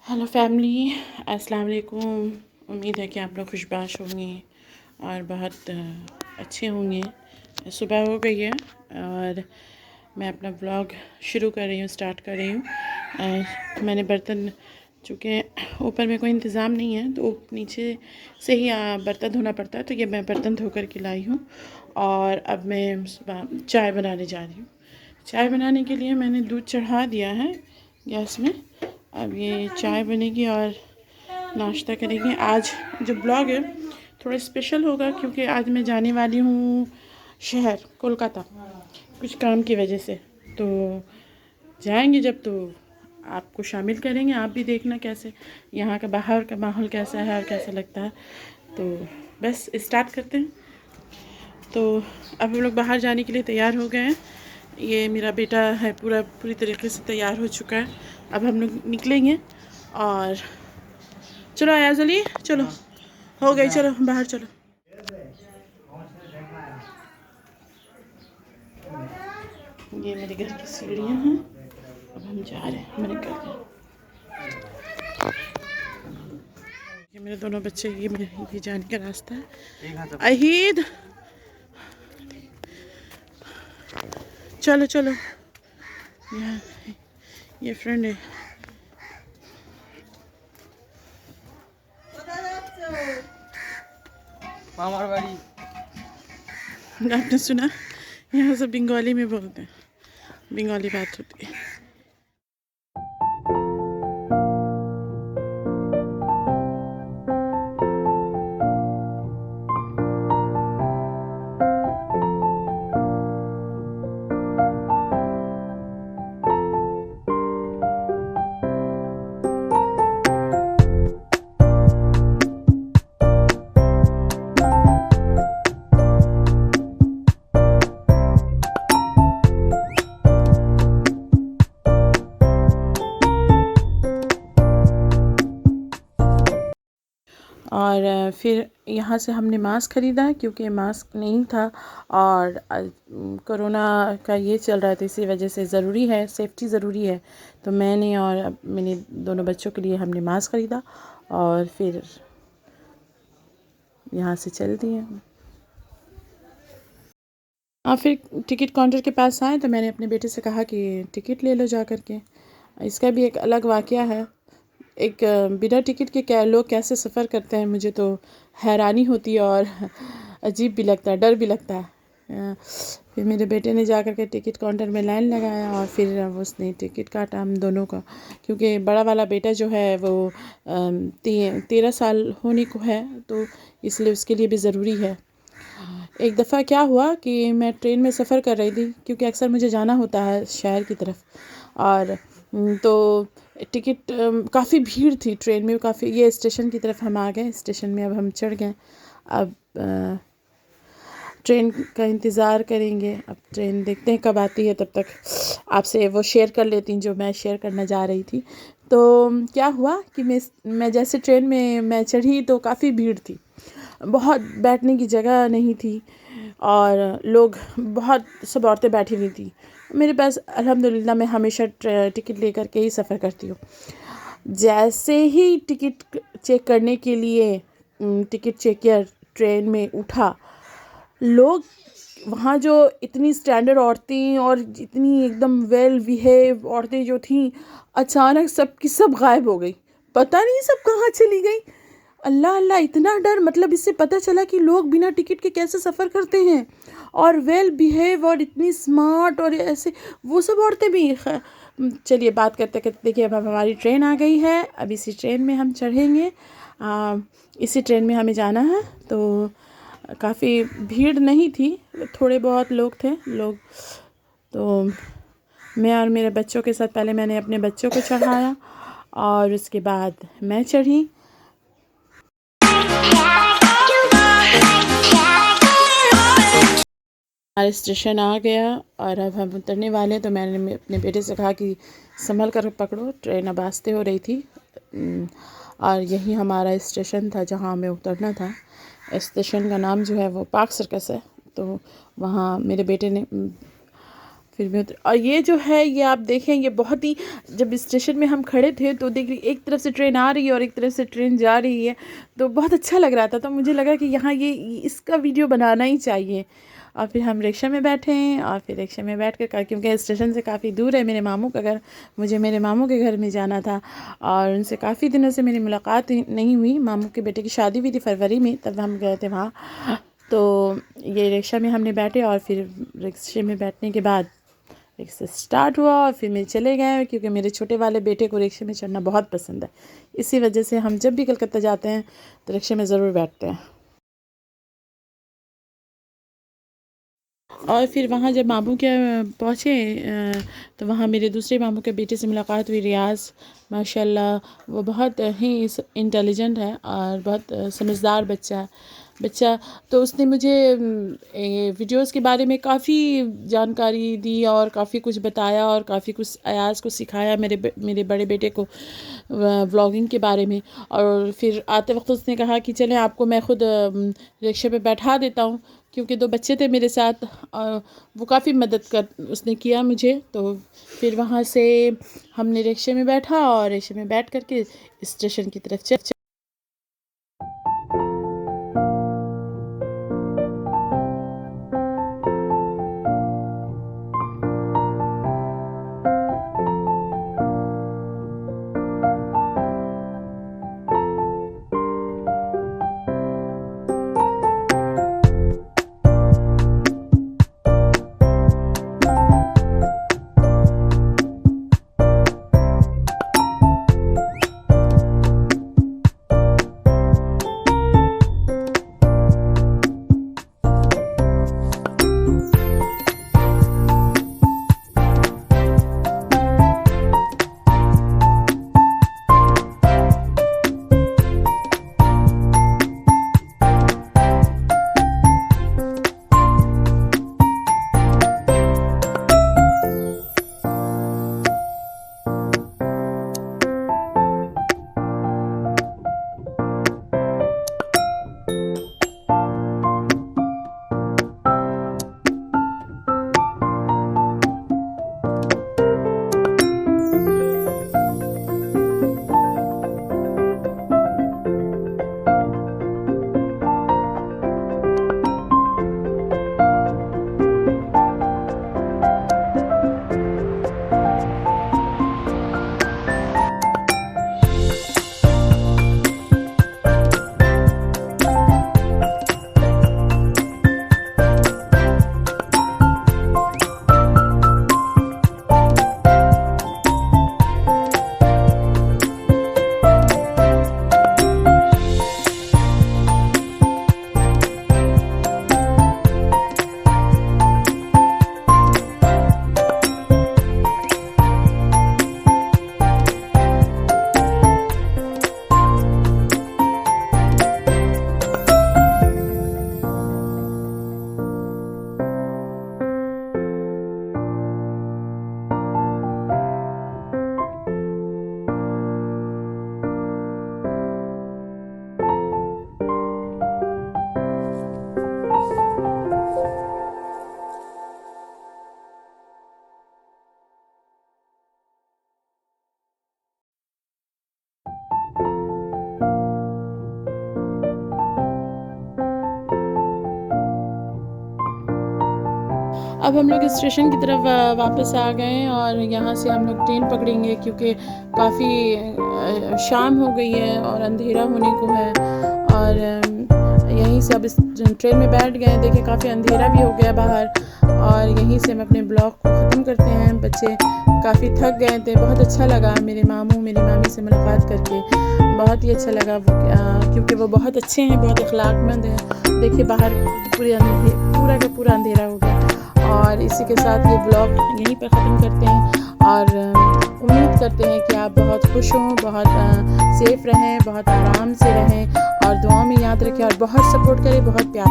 Hello family, अस्सलाम वालेकुम। उम्मीद है कि आप लोग खुशबाश होंगे और बहुत अच्छे होंगे। सुबह हो गई है और मैं अपना व्लॉग शुरू कर रही हूँ, स्टार्ट कर रही हूँ। मैंने बर्तन, चूँकि ऊपर में कोई इंतज़ाम नहीं है तो नीचे से ही बर्तन धोना पड़ता है, तो ये मैं बर्तन धो कर के लाई हूँ। और अब मैं सुबह चाय बनाने जा रही हूँ। चाय बनाने के लिए मैंने दूध चढ़ा दिया है गैस में। अब ये चाय बनेगी और नाश्ता करेंगे। आज जो ब्लॉग है थोड़ा स्पेशल होगा, क्योंकि आज मैं जाने वाली हूँ शहर कोलकाता कुछ काम की वजह से। तो जाएंगे जब तो आपको शामिल करेंगे। आप भी देखना कैसे यहाँ का बाहर का माहौल कैसा है और कैसा लगता है। तो बस स्टार्ट करते हैं। तो अब हम लोग बाहर जाने के लिए तैयार हो गए हैं। ये मेरा बेटा है पूरी तरीके से तैयार हो चुका है। अब हम लोग निकलेंगे और चलो अयाज अली, चलो हो गई, चलो बाहर चलो। ये मेरे घर की सीढ़ियाँ हैं। अब हम जा रहे हैं मेरे घर। ये मेरे दोनों बच्चे, ये जाने का रास्ता है। अहीद, चलो चलो। ये फ्रेंड है। मामार बाड़ी, आपने सुना? यहाँ से बंगाली में बोलते हैं, बंगाली बात होती है। और फिर यहाँ से हमने मास्क ख़रीदा, क्योंकि मास्क नहीं था और कोरोना का ये चल रहा था, इसी वजह से ज़रूरी है, सेफ्टी ज़रूरी है। तो मैंने और मेरे दोनों बच्चों के लिए हमने मास्क ख़रीदा और फिर यहाँ से चल दिए। और फिर टिकट काउंटर के पास आए तो मैंने अपने बेटे से कहा कि टिकट ले लो जा कर के। इसका भी एक अलग वाक़या है। एक बिना टिकट के क्या लोग कैसे सफ़र करते हैं, मुझे तो हैरानी होती है और अजीब भी लगता है, डर भी लगता है। फिर मेरे बेटे ने जा कर के टिकट काउंटर में लाइन लगाया और फिर उसने टिकट काटा हम दोनों का, क्योंकि बड़ा वाला बेटा जो है वो 13 साल होने को है, तो इसलिए उसके लिए भी ज़रूरी है। एक दफ़ा क्या हुआ कि मैं ट्रेन में सफ़र कर रही थी, क्योंकि अक्सर मुझे जाना होता है शहर की तरफ, और तो टिकट काफ़ी भीड़ थी ट्रेन में, काफ़ी। ये स्टेशन की तरफ हम आ गए, स्टेशन में अब हम चढ़ गए। अब ट्रेन का इंतज़ार करेंगे। अब ट्रेन देखते हैं कब आती है, तब तक आपसे वो शेयर कर लेती हूँ जो मैं शेयर करना जा रही थी। तो क्या हुआ कि मैं जैसे ट्रेन में मैं चढ़ी तो काफ़ी भीड़ थी, बहुत बैठने की जगह नहीं थी और लोग बहुत, सब औरतें बैठी हुई थी। मेरे पास अल्हम्दुलिल्लाह मैं हमेशा टिकट लेकर के ही सफ़र करती हूँ। जैसे ही टिकट चेक करने के लिए टिकट चेकियर ट्रेन में उठा, लोग वहाँ जो इतनी स्टैंडर्ड औरतें और इतनी एकदम वेल बिहेव औरतें जो थीं, अचानक सब की सब गायब हो गई। पता नहीं सब कहाँ चली गई। अल्लाह अल्लाह, इतना डर। मतलब इससे पता चला कि लोग बिना टिकट के कैसे सफ़र करते हैं, और वेल बिहेव और इतनी स्मार्ट और ऐसे वो सब औरतें भी। चलिए बात करते करते देखिए, अब हमारी ट्रेन आ गई है। अब इसी ट्रेन में हम चढ़ेंगे। इसी ट्रेन में हमें जाना है। तो काफ़ी भीड़ नहीं थी, थोड़े बहुत लोग थे लोग। तो मैं और मेरे बच्चों के साथ, पहले मैंने अपने बच्चों को चढ़ाया और उसके बाद मैं चढ़ी। हमारे स्टेशन आ गया और अब हम उतरने वाले हैं। तो मैंने अपने बेटे से कहा कि संभल कर पकड़ो, ट्रेन अब आस्ते हो रही थी। और यही हमारा स्टेशन था जहाँ हमें उतरना था। स्टेशन का नाम जो है वो पार्क सर्कस है। तो वहाँ मेरे बेटे ने फिर भी और ये जो है ये आप देखें, ये बहुत ही, जब स्टेशन में हम खड़े थे तो देखिए एक तरफ से ट्रेन आ रही है और एक तरफ से ट्रेन जा रही है, तो बहुत अच्छा लग रहा था। तो मुझे लगा कि यहाँ ये इसका वीडियो बनाना ही चाहिए। और फिर हम रिक्शा में बैठे हैं और फिर रिक्शा में बैठ कर, क्योंकि स्टेशन से काफ़ी दूर है मेरे मामू का घर, मुझे मेरे मामू के घर में जाना था और उनसे काफ़ी दिनों से मेरी मुलाकात नहीं हुई। मामू के बेटे की शादी हुई थी फरवरी में, तब हम गए थे वहाँ। तो ये रिक्शा में हमने बैठे और फिर रिक्शे में बैठने के बाद रिक्शा स्टार्ट हुआ और फिर मैं चले गए, क्योंकि मेरे छोटे वाले बेटे को रिक्शे में चढ़ना बहुत पसंद है। इसी वजह से हम जब भी कलकत्ता जाते हैं तो रिक्शे में ज़रूर बैठते हैं। और फिर वहाँ जब मामू के पहुँचे तो वहाँ मेरे दूसरे मामू के बेटे से मुलाकात हुई, रियाज़। माशाल्लाह वो बहुत ही इंटेलिजेंट है और बहुत समझदार बच्चा। तो उसने मुझे वीडियोस के बारे में काफ़ी जानकारी दी और काफ़ी कुछ बताया और काफ़ी कुछ अयाज़ को सिखाया मेरे बड़े बेटे को व्लॉगिंग के बारे में। और फिर आते वक्त उसने कहा कि चलें आपको मैं ख़ुद रिक्शे पे बैठा देता हूँ, क्योंकि 2 बच्चे थे मेरे साथ और वो काफ़ी उसने किया मुझे। तो फिर वहाँ से हमने रिक्शे में बैठा और रिक्शे में बैठ कर के स्टेशन की तरफ चल। अब हम लोग स्टेशन की तरफ वापस आ गए और यहाँ से हम लोग ट्रेन पकड़ेंगे, क्योंकि काफ़ी शाम हो गई है और अंधेरा होने को है। और यहीं से अब इस ट्रेन में बैठ गए, देखिए काफ़ी अंधेरा भी हो गया बाहर। और यहीं से हम अपने ब्लॉग को ख़त्म करते हैं। बच्चे काफ़ी थक गए थे। बहुत अच्छा लगा मेरे मामू मेरी मामी से मुलाकात करके, बहुत ही अच्छा लगा क्योंकि वो बहुत अच्छे हैं, बहुत अखलाकमंद हैं। देखिए बाहर पूरा का पूरा अंधेरा हो गया। और इसी के साथ ये ब्लॉग यहीं पर ख़त्म करते हैं और उम्मीद करते हैं कि आप बहुत खुश हों, बहुत सेफ़ रहें, बहुत आराम से रहें और दुआ में याद रखें और बहुत सपोर्ट करें, बहुत प्यार